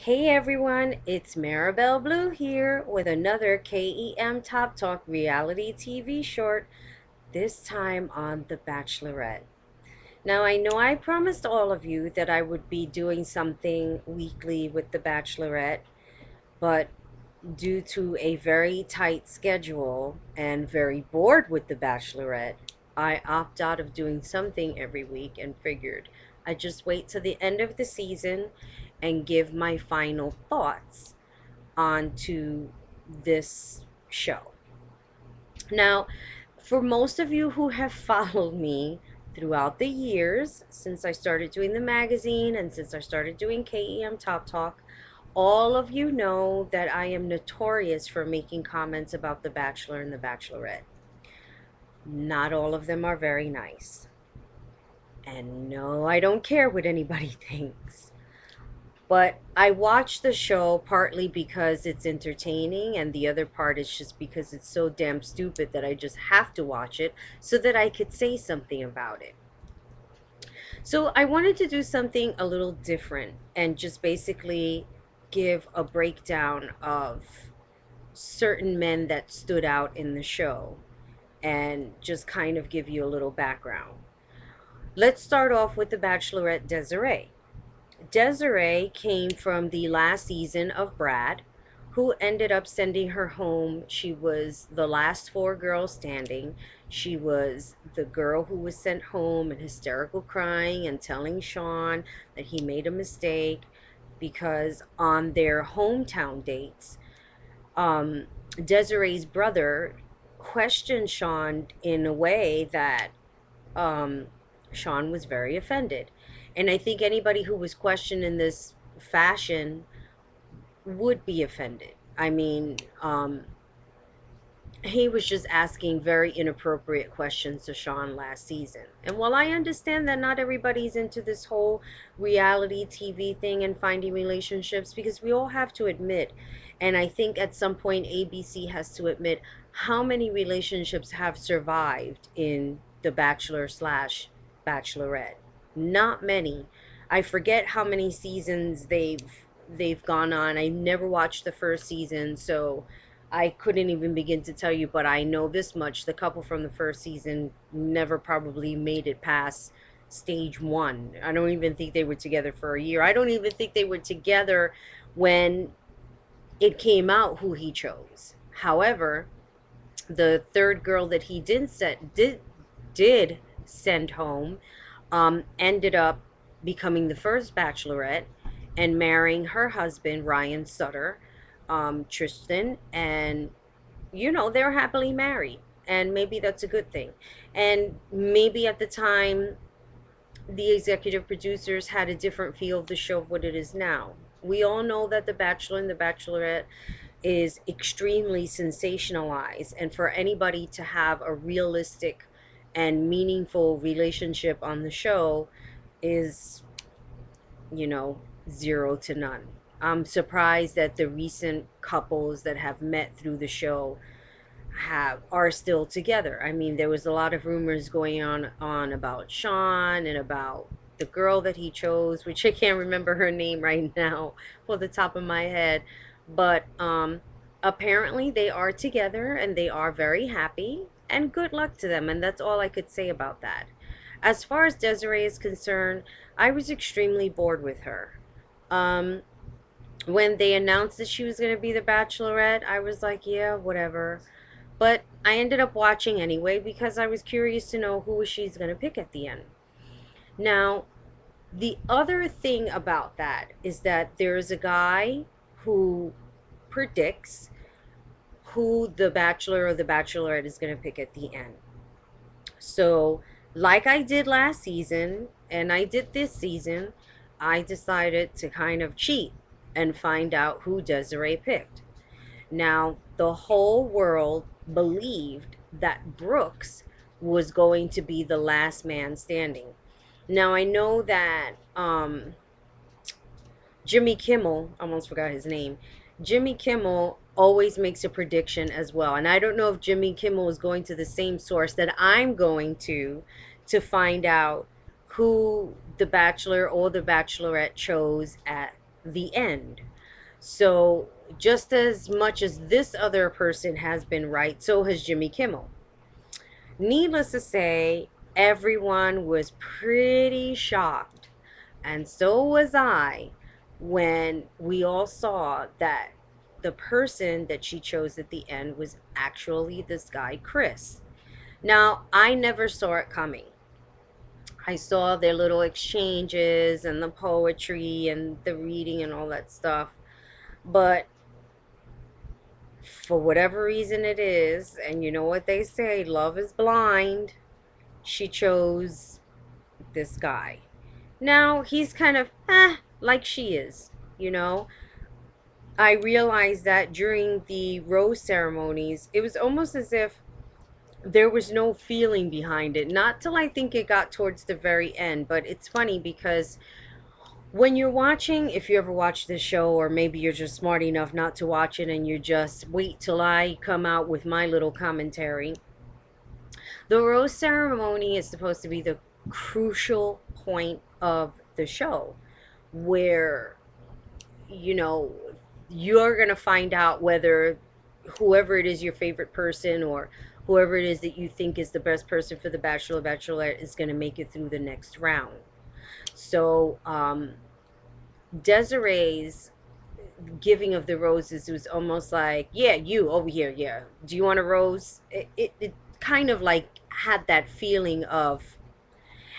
Hey everyone, it's Marabelle Blue here with another KEM Top Talk reality TV short, this time on The Bachelorette. Now, I know I promised all of you that I would be doing something weekly with The Bachelorette, but due to a very tight schedule and very bored with The Bachelorette, I opt out of doing something every week and figured I'd just wait till the end of the season and give my final thoughts onto this show. Now, for most of you who have followed me throughout the years, since I started doing the magazine and since I started doing KEM Top Talk, all of you know that I am notorious for making comments about The Bachelor and The Bachelorette. Not all of them are very nice. And no, I don't care what anybody thinks. But I watch the show partly because it's entertaining, and the other part is just because it's so damn stupid that I just have to watch it so that I could say something about it. So I wanted to do something a little different and just basically give a breakdown of certain men that stood out in the show and just kind of give you a little background. Let's start off with the Bachelorette Desiree. Desiree came from the last season of Brad, who ended up sending her home. She was the last four girls standing. She was the girl who was sent home and hysterical crying and telling Sean that he made a mistake because on their hometown dates, um, Desiree's brother questioned Sean in a way that um, Sean was very offended. And I think anybody who was questioned in this fashion would be offended. I mean, he was just asking very inappropriate questions to Sean last season. And while I understand that not everybody's into this whole reality TV thing and finding relationships, because we all have to admit, and I think at some point ABC has to admit how many relationships have survived in The Bachelor slash Bachelorette. Not many. I forget how many seasons they've gone on. I never watched the first season, so I couldn't even begin to tell you, but I know this much. The couple from the first season never probably made it past stage one. I don't even think they were together for a year. I don't even think they were together when it came out who he chose. However, the third girl that he did send home ended up becoming the first bachelorette and marrying her husband Ryan Sutter, Tristan, and they're happily married, and maybe that's a good thing. And maybe at the time the executive producers had a different feel of the show of what it is now. We all know that The Bachelor and The Bachelorette is extremely sensationalized, and for anybody to have a realistic and meaningful relationship on the show is, you know, zero to none. I'm surprised that the recent couples that have met through the show have are still together. I mean, there was a lot of rumors going on about Sean and about the girl that he chose, which I can't remember her name right now for the top of my head, but apparently they are together and they are very happy, and good luck to them, and that's all I could say about that. As far as Desiree is concerned, I was extremely bored with her. Um, when they announced that she was going to be the Bachelorette, I was like, yeah, whatever. But I ended up watching anyway because I was curious to know who she's going to pick at the end. Now, the other thing about that is that there is a guy who predicts who the Bachelor or the Bachelorette is going to pick at the end. So, like I did last season and I did this season, I decided to kind of cheat and find out who Desiree picked. Now, the whole world believed that Brooks was going to be the last man standing. Now, I know that Jimmy Kimmel, I almost forgot his name, Jimmy Kimmel always makes a prediction as well. And I don't know if Jimmy Kimmel is going to the same source that I'm going to find out who the Bachelor or the Bachelorette chose at the end. So just as much as this other person has been right, so has Jimmy Kimmel. Needless to say, everyone was pretty shocked, and so was I, when we all saw that the person that she chose at the end was actually this guy, Chris. Now, I never saw it coming. I saw their little exchanges and the poetry and the reading and all that stuff. But for whatever reason it is, and you know what they say, love is blind, she chose this guy. Now, he's kind of, like she is, you know. I realized that during the rose ceremonies, it was almost as if there was no feeling behind it. Not till I think it got towards the very end, but it's funny because when you're watching, if you ever watch this show, or maybe you're just smart enough not to watch it and you just wait till I come out with my little commentary, the rose ceremony is supposed to be the crucial point of the show where, you know, you're going to find out whether whoever it is your favorite person, or whoever it is that you think is the best person for the Bachelor or Bachelorette, is going to make it through the next round. So, Desiree's giving of the roses was almost like, yeah, you over here, yeah, do you want a rose? It kind of like had that feeling of,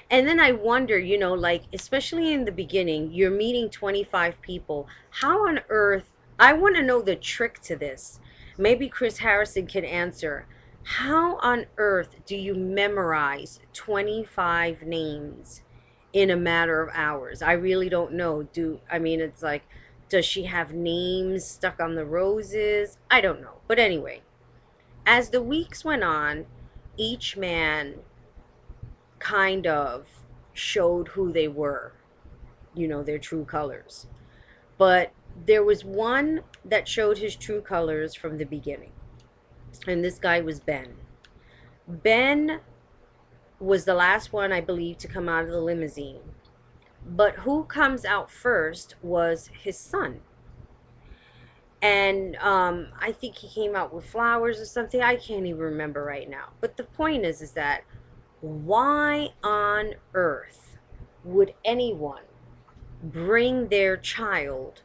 and then I wonder, like, especially in the beginning, you're meeting 25 people. How on earth, I want to know the trick to this. Maybe Chris Harrison can answer. How on earth do you memorize 25 names in a matter of hours? I really don't know. I mean, it's like, does she have names stuck on the roses? I don't know. But anyway, as the weeks went on, each man kind of showed who they were, their true colors. But there was one that showed his true colors from the beginning, and this guy was Ben. Ben was the last one, I believe, to come out of the limousine. But who comes out first was his son. And I think he came out with flowers or something. I can't even remember right now. But the point is that why on earth would anyone bring their child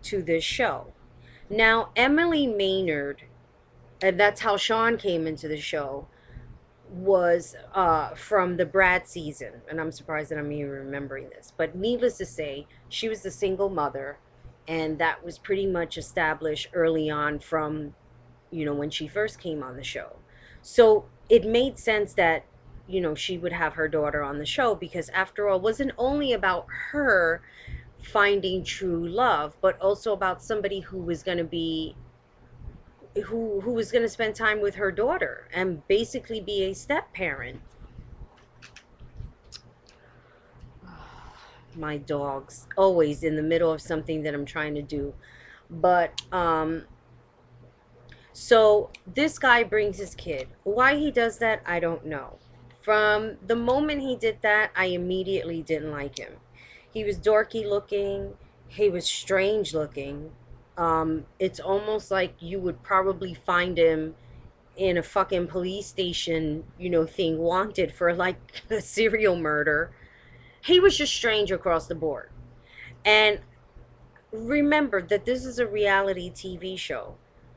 to this show? Now, Emily Maynard, and that's how Sean came into the show, was from the Brad season. And I'm surprised that I'm even remembering this. But needless to say, she was the single mother. And that was pretty much established early on from, when she first came on the show. So it made sense that, she would have her daughter on the show, because after all, it wasn't only about her finding true love, but also about somebody who was going to be who was going to spend time with her daughter and basically be a step parent. My dog's always in the middle of something that I'm trying to do. But so this guy brings his kid. Why he does that, I don't know. From the moment he did that, I immediately didn't like him. He was dorky looking. He was strange looking. It's almost like you would probably find him in a fucking police station, thing, wanted for like a serial murder. He was just strange across the board. And remember that this is a reality TV show.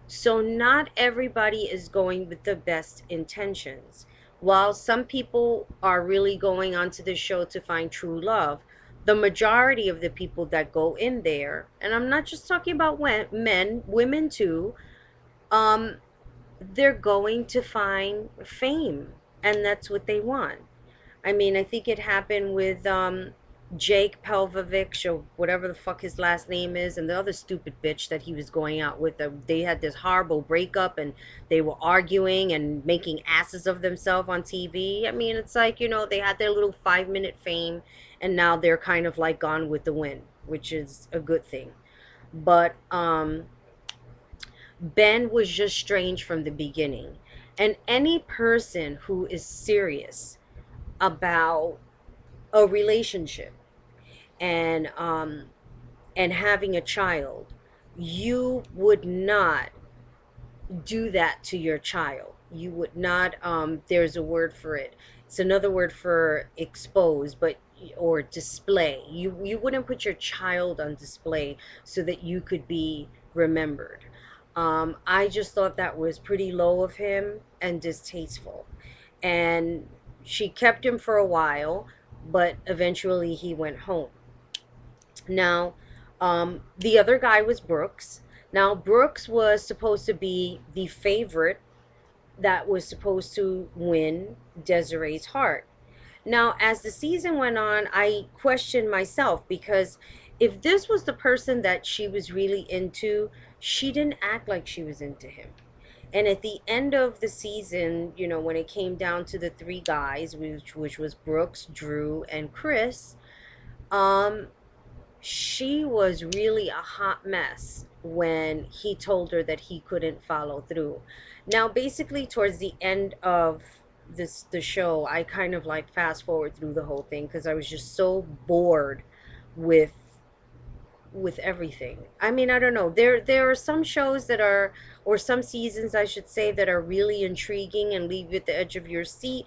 So not everybody is going with the best intentions. While some people are really going onto the show to find true love, the majority of the people that go in there, and I'm not just talking about men, women too, um, they're going to find fame, and that's what they want. I mean, I think it happened with Jake Pelvovich, or whatever the fuck his last name is, and the other stupid bitch that he was going out with. They had this horrible breakup, and they were arguing and making asses of themselves on TV. I mean, it's like, they had their little 5-minute fame, and now they're kind of like gone with the wind, which is a good thing. But Ben was just strange from the beginning. And any person who is serious about a relationship and having a child, you would not do that to your child. You would not, there's a word for it. It's another word for expose, but or display. You wouldn't put your child on display so that you could be remembered. I just thought that was pretty low of him and distasteful. And she kept him for a while, but eventually he went home. Now, the other guy was Brooks. Now, Brooks was supposed to be the favorite that was supposed to win Desiree's heart. Now, as the season went on, I questioned myself because if this was the person that she was really into, she didn't act like she was into him. And at the end of the season, when it came down to the three guys, which was Brooks, Drew, and Chris, um, she was really a hot mess when he told her that he couldn't follow through. Now, basically, towards the end of the show, I kind of like fast forward through the whole thing because I was just so bored with everything. I mean, I don't know. There are some shows that are, or some seasons I should say, that are really intriguing and leave you at the edge of your seat.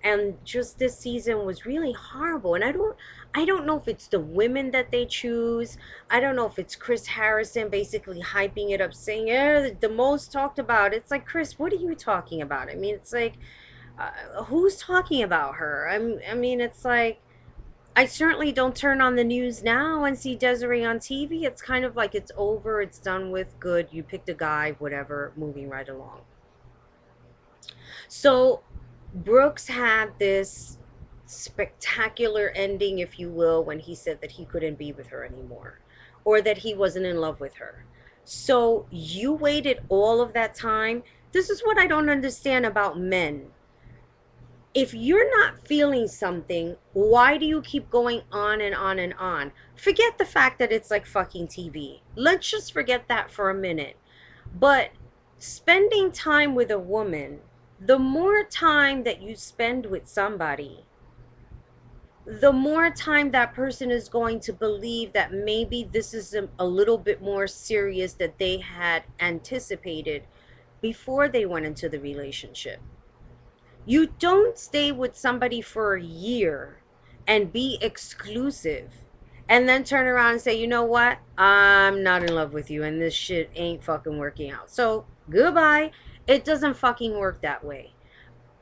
And just this season was really horrible. And I don't know if it's the women that they choose. I don't know if it's Chris Harrison basically hyping it up, saying, "Yeah, the most talked about." It's like, Chris, what are you talking about? I mean, it's like, who's talking about her? I mean, it's like, I certainly don't turn on the news now and see Desiree on TV. It's kind of like it's over, it's done with, good, you picked a guy, whatever, moving right along. So Brooks had this spectacular ending, if you will, when he said that he couldn't be with her anymore or that he wasn't in love with her. So you waited all of that time. This is what I don't understand about men. If you're not feeling something, why do you keep going on and on and on? Forget the fact that it's like fucking TV. Let's just forget that for a minute. But spending time with a woman, the more time that you spend with somebody, the more time that person is going to believe that maybe this is a little bit more serious that they had anticipated before they went into the relationship. You don't stay with somebody for a year and be exclusive and then turn around and say, you know what? I'm not in love with you and this shit ain't fucking working out. So goodbye. It doesn't fucking work that way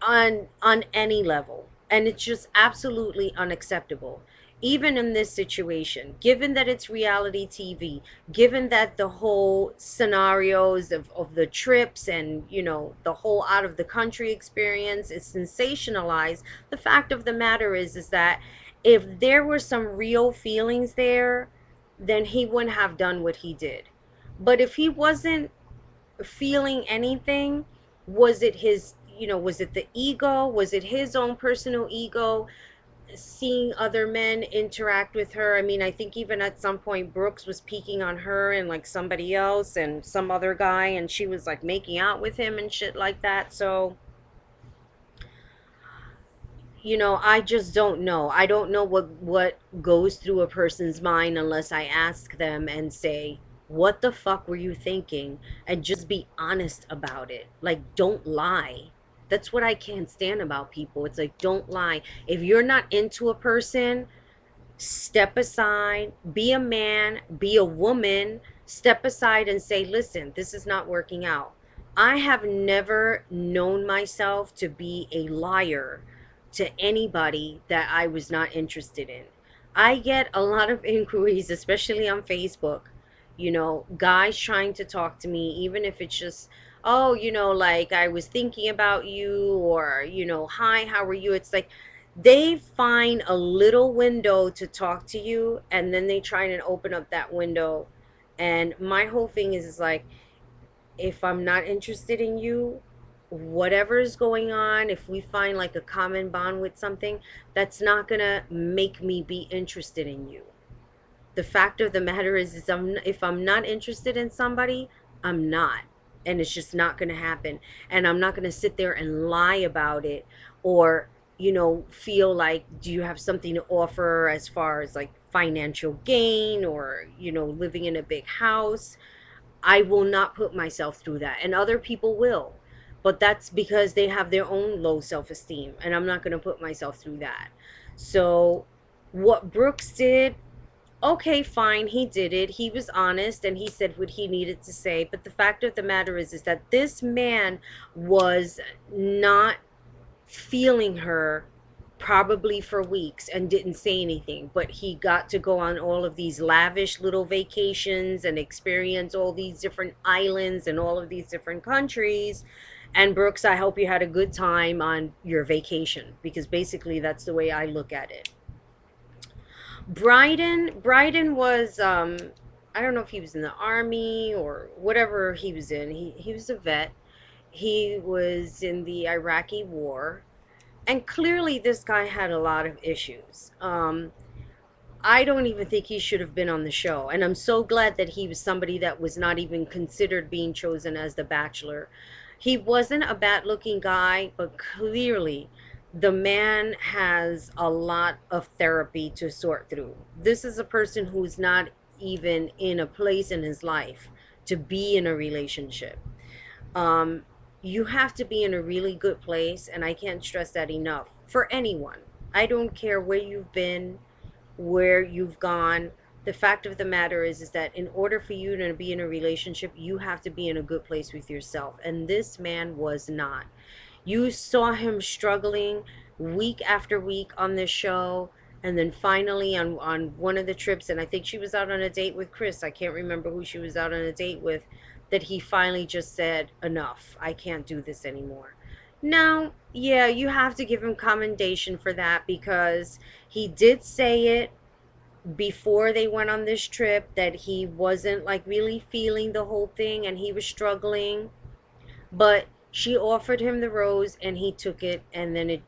on any level, and it's just absolutely unacceptable. Even in this situation, given that it's reality TV, given that the whole scenarios of the trips and the whole out of the country experience is sensationalized, the fact of the matter is that if there were some real feelings there, then he wouldn't have done what he did. But if he wasn't feeling anything, was it his, was it the ego, was it his own personal ego seeing other men interact with her? I mean, I think even at some point Brooks was peeking on her and like somebody else and some other guy, and she was like making out with him and shit like that. So I just don't know. I don't know what goes through a person's mind unless I ask them and say, "What the fuck were you thinking?" And just be honest about it. Like, don't lie. That's what I can't stand about people. It's like, don't lie. If you're not into a person, step aside, be a man, be a woman, step aside and say, listen, this is not working out. I have never known myself to be a liar to anybody that I was not interested in. I get a lot of inquiries, especially on Facebook, guys trying to talk to me, even if it's just, oh, like, I was thinking about you, or, hi, how are you? It's like, they find a little window to talk to you and then they try and open up that window. And my whole thing is like, if I'm not interested in you, whatever is going on, if we find like a common bond with something, that's not gonna make me be interested in you. The fact of the matter is if I'm not interested in somebody, I'm not. And it's just not going to happen. And I'm not going to sit there and lie about it, or, feel like, do you have something to offer as far as like financial gain, or, living in a big house? I will not put myself through that, and other people will. But that's because they have their own low self esteem, and I'm not going to put myself through that. So, what Brooks did, okay, fine, he did it. He was honest and he said what he needed to say. But the fact of the matter is that this man was not feeling her probably for weeks and didn't say anything, but he got to go on all of these lavish little vacations and experience all these different islands and all of these different countries. And Brooks, I hope you had a good time on your vacation, because basically that's the way I look at it. Bryden was I don't know if he was in the army or whatever he was in. He was a vet. He was in the Iraqi war, and clearly this guy had a lot of issues. I don't even think he should have been on the show, and I'm so glad that he was somebody that was not even considered being chosen as the Bachelor. He wasn't a bad looking guy, but clearly the man has a lot of therapy to sort through. This is a person who's not even in a place in his life to be in a relationship. um, you have to be in a really good place, and I can't stress that enough for anyone. I don't care where you've been, where you've gone. The fact of the matter is that in order for you to be in a relationship, you have to be in a good place with yourself, and this man was not. You saw him struggling week after week on this show, and then finally on one of the trips, and I think she was out on a date with Chris. I can't remember who she was out on a date with, that he finally just said, enough. I can't do this anymore. Now, yeah, you have to give him commendation for that, because he did say it before they went on this trip that he wasn't like really feeling the whole thing and he was struggling, but she offered him the rose and he took it, and then it,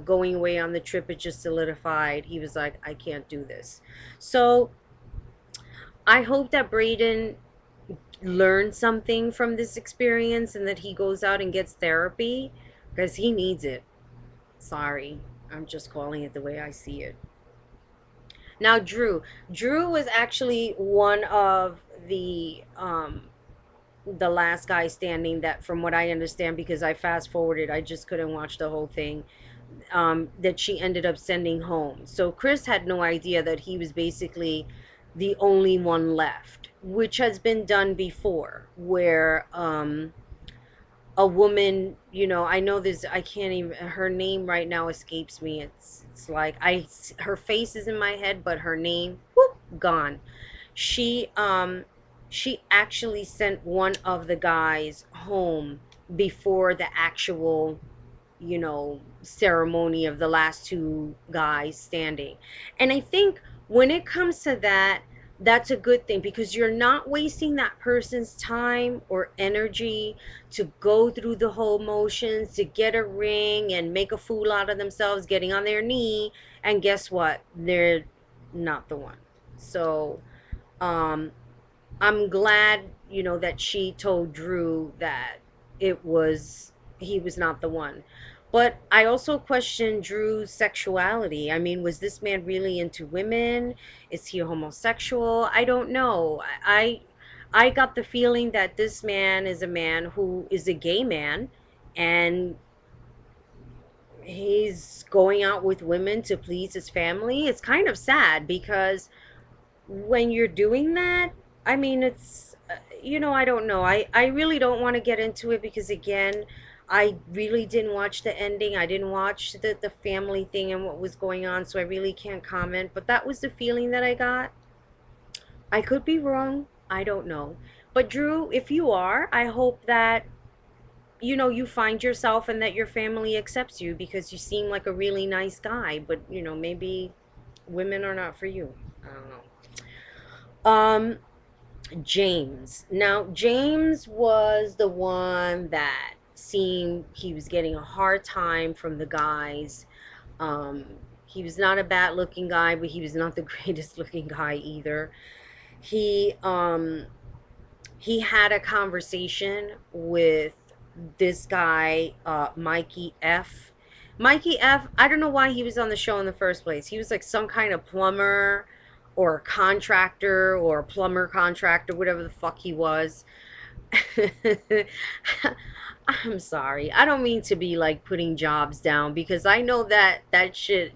going away on the trip, it just solidified. He was like, I can't do this. So I hope that Braden learned something from this experience and that he goes out and gets therapy, because he needs it. Sorry, I'm just calling it the way I see it. Now, Drew was actually one of the last guy standing, that from what I understand, because I fast forwarded, I just couldn't watch the whole thing, that she ended up sending home. So Chris had no idea that he was basically the only one left, which has been done before, where a woman, I know this, I can't even, her name right now escapes me. It's like her face is in my head, but her name, whoop, gone. She um she actually sent one of the guys home before the actual, ceremony of the last two guys standing. And I think when it comes to that, that's a good thing, because you're not wasting that person's time or energy to go through the whole motions to get a ring and make a fool out of themselves getting on their knee, and guess what, they're not the one. So um I'm glad, that she told Drew that he was not the one. But I also question Drew's sexuality. I mean, was this man really into women? Is he homosexual? I don't know. I got the feeling that this man is a man who is a gay man, and he's going out with women to please his family. It's kind of sad, because when you're doing that, I mean, it's, I don't know. I really don't want to get into it, because, again, I really didn't watch the ending. I didn't watch the family thing and what was going on, so I really can't comment. But that was the feeling that I got. I could be wrong. I don't know. But, Drew, if you are, I hope that, you find yourself and that your family accepts you, because you seem like a really nice guy. But, maybe women are not for you. I don't know. James. Now, James was the one that seemed he was getting a hard time from the guys. Um, he was not a bad looking guy, but he was not the greatest looking guy either. He um he had a conversation with this guy, Mikey F. Mikey F, I don't know why he was on the show in the first place. He was like some kind of plumber. or a contractor or a plumber contractor, whatever the fuck he was. I'm sorry. I don't mean to be like putting jobs down because I know that that shit,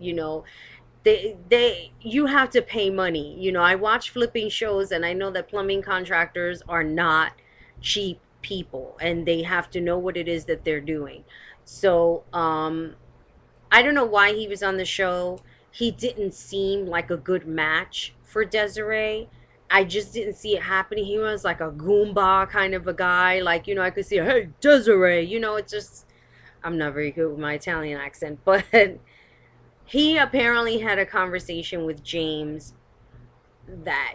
they you have to pay money. I watch flipping shows and I know that plumbing contractors are not cheap people and they have to know what it is that they're doing. So, I don't know why he was on the show. He didn't seem like a good match for Desiree. I just didn't see it happening. He was like a Goomba kind of a guy. Like, I could see, hey, Desiree. It's just, I'm not very good with my Italian accent. But he apparently had a conversation with James that,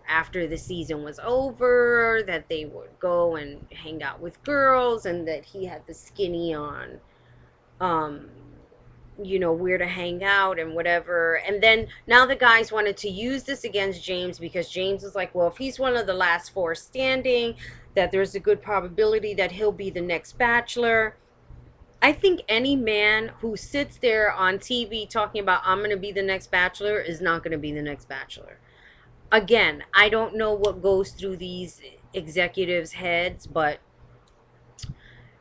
after the season was over, that they would go and hang out with girls and that he had the skinny on. Um, where to hang out and whatever. And then now the guys wanted to use this against James because James was like, well, if he's one of the last four standing, that there's a good probability that he'll be the next bachelor. I think any man who sits there on TV talking about, I'm going to be the next bachelor, is not going to be the next bachelor. Again, I don't know what goes through these executives' heads, but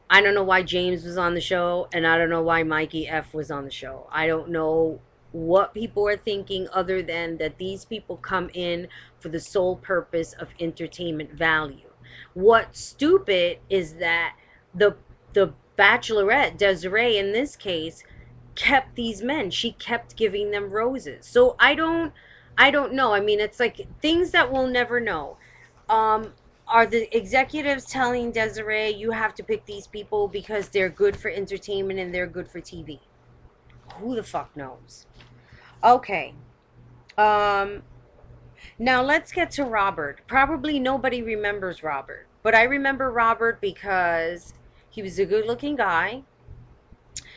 I don't know why James was on the show, and I don't know why Mikey F was on the show. I don't know what people are thinking other than that these people come in for the sole purpose of entertainment value. What's stupid is that the Bachelorette, Desiree in this case, kept these men. She kept giving them roses. So I don't know. I mean, it's like things that we'll never know. Um, are the executives telling Desiree you have to pick these people because they're good for entertainment and they're good for TV? Who the fuck knows? Okay. Um, Now let's get to Robert. Probably nobody remembers Robert, but I remember Robert because he was a good-looking guy.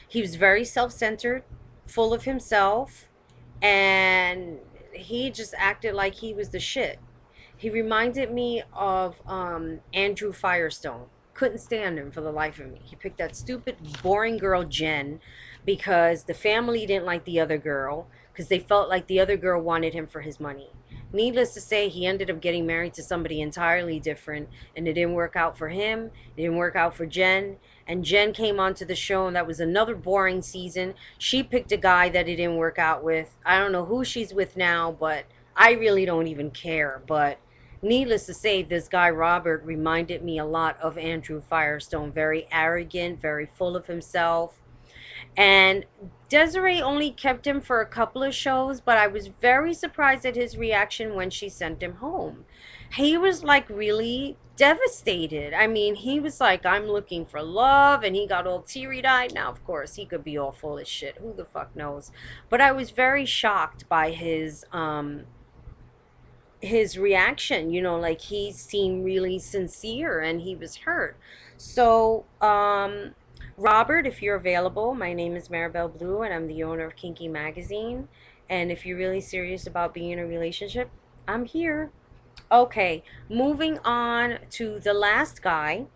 He was very self-centered, full of himself, and he just acted like he was the shit. He reminded me of Andrew Firestone. Couldn't stand him for the life of me. He picked that stupid, boring girl, Jen, because the family didn't like the other girl, because they felt like the other girl wanted him for his money. Needless to say, he ended up getting married to somebody entirely different, and it didn't work out for him. It didn't work out for Jen. And Jen came onto the show, and that was another boring season. She picked a guy that it didn't work out with. I don't know who she's with now, but I really don't even care. But needless to say, this guy Robert reminded me a lot of Andrew Firestone. Very arrogant, very full of himself. And Desiree only kept him for a couple of shows, but I was very surprised at his reaction when she sent him home. He was like really devastated. I mean, he was like, I'm looking for love, and he got all teary eyed. Now, of course, he could be all full of shit. Who the fuck knows? But I was very shocked by his reaction. Like he seemed really sincere and he was hurt. So Robert, if you're available, my name is Marabelle Blue and I'm the owner of Kinky Magazine, and if you're really serious about being in a relationship, I'm here. Okay, moving on to the last guy,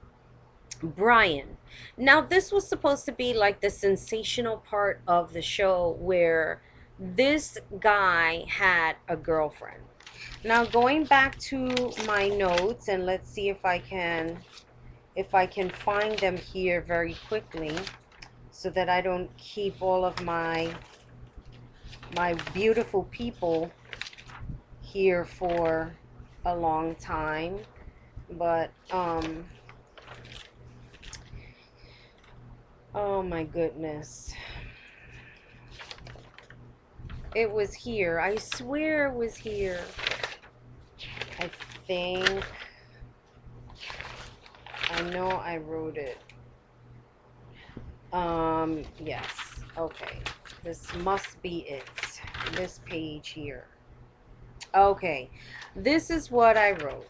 Brian. Now, this was supposed to be like the sensational part of the show where this guy had a girlfriend. Now, going back to my notes, and let's see if I can find them here very quickly so that I don't keep all of my beautiful people here for a long time. But oh my goodness, it was here. I swear it was here. I think I know I wrote it. Yes. Okay. This must be it. This page here. Okay. This is what I wrote.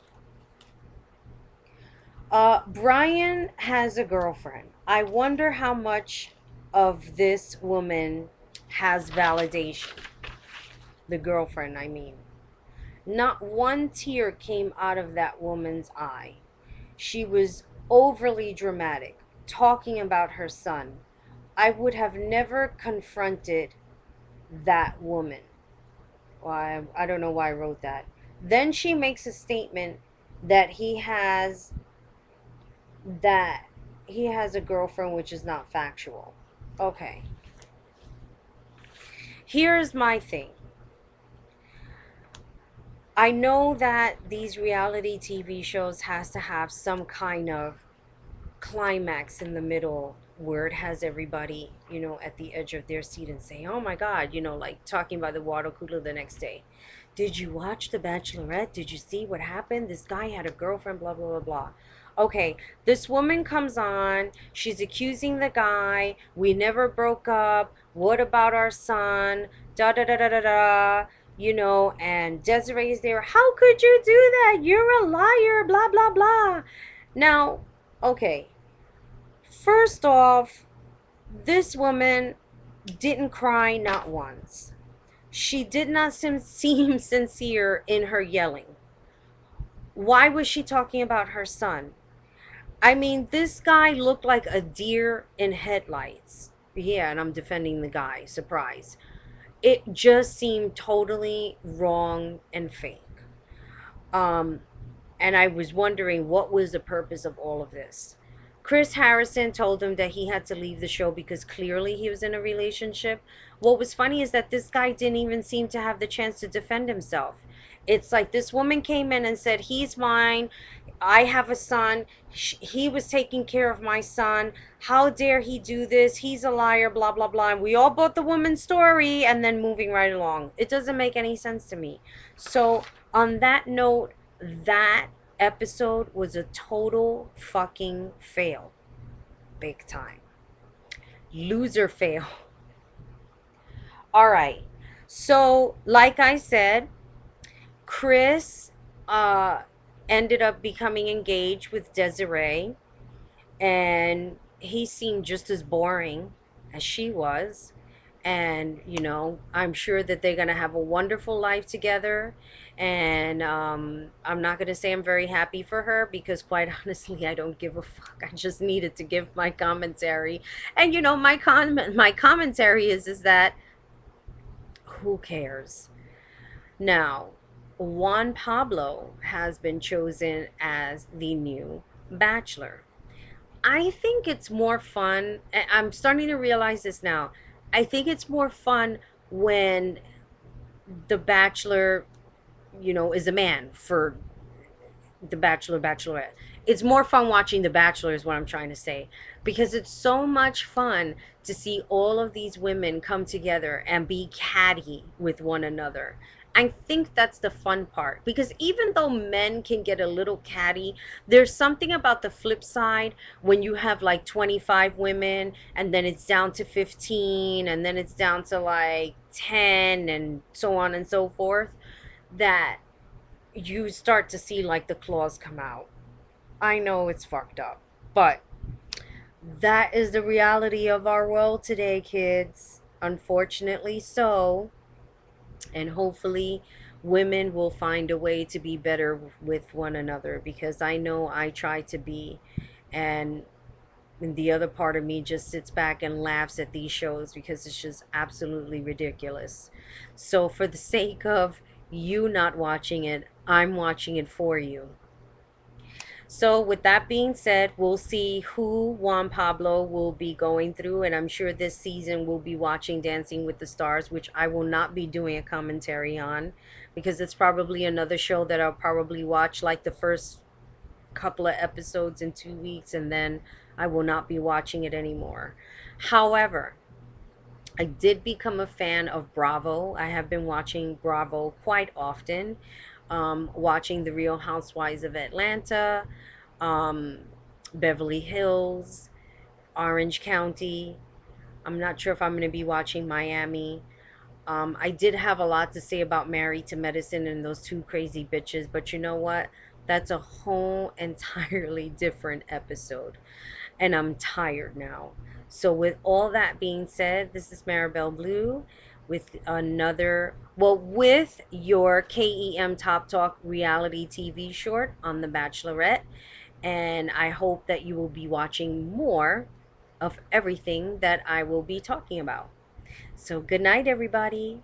Brian has a girlfriend. I wonder how much of this woman has validation. The girlfriend, I mean. Not one tear came out of that woman's eye. She was overly dramatic, talking about her son. I would have never confronted that woman. Why, I don't know why I wrote that. Then she makes a statement that that he has a girlfriend, which is not factual. Okay. Here's my thing. I know that these reality TV shows has to have some kind of climax in the middle where it has everybody, at the edge of their seat and saying, "Oh my God," like talking by the water cooler the next day. Did you watch The Bachelorette? Did you see what happened? This guy had a girlfriend, blah, blah, blah, blah. Okay, this woman comes on. She's accusing the guy. We never broke up. What about our son? Da, da, da, da, da, da. And Desiree's there. How could you do that? You're a liar, blah, blah, blah. Now, okay, first off, this woman didn't cry not once. She did not seem sincere in her yelling. Why was she talking about her son? I mean, this guy looked like a deer in headlights. Yeah, and I'm defending the guy. Surprise. It just seemed totally wrong and fake. Um, and I was wondering what was the purpose of all of this. Chris Harrison told him that he had to leave the show because clearly he was in a relationship. What was funny is that this guy didn't even seem to have the chance to defend himself. It's like this woman came in and said, "He's mine. I have a son. He was taking care of my son. How dare he do this? He's a liar, blah, blah, blah." And we all bought the woman's story and then moving right along. It doesn't make any sense to me. So, on that note, that episode was a total fucking fail. Big time. Loser fail. All right. So, like I said, Chris ended up becoming engaged with Desiree, and he seemed just as boring as she was. And I'm sure that they're going to have a wonderful life together. And I'm not going to say I'm very happy for her, because quite honestly I don't give a fuck. I just needed to give my commentary. And my commentary is that who cares. Now, Juan Pablo has been chosen as the new bachelor. I think it's more fun. I'm starting to realize this now. I think it's more fun when the bachelor, is a man for the Bachelor, Bachelorette. It's more fun watching The Bachelor, is what I'm trying to say, because it's so much fun to see all of these women come together and be catty with one another. I think that's the fun part, because even though men can get a little catty, there's something about the flip side when you have like 25 women and then it's down to 15 and then it's down to like 10 and so on and so forth, that you start to see like the claws come out. I know it's fucked up, but that is the reality of our world today, kids. Unfortunately so. And hopefully women will find a way to be better with one another, because I know I try to be. And the other part of me just sits back and laughs at these shows because it's just absolutely ridiculous. So, for the sake of you not watching it, I'm watching it for you. So, with that being said, we'll see who Juan Pablo will be going through. And I'm sure this season we'll be watching Dancing with the Stars, which I will not be doing a commentary on, because it's probably another show that I'll probably watch like the first couple of episodes in 2 weeks, and then I will not be watching it anymore. However, I did become a fan of Bravo. I have been watching Bravo quite often, watching The Real Housewives of Atlanta, um, Beverly Hills, Orange County. I'm not sure if I'm going to be watching Miami. I did have a lot to say about Married to Medicine and those two crazy bitches, but you know what? That's a whole entirely different episode. And I'm tired now. So, with all that being said, this is Marabelle Blue with with your KEM Top Talk reality TV short on The Bachelorette. And I hope that you will be watching more of everything that I will be talking about. So, good night, everybody.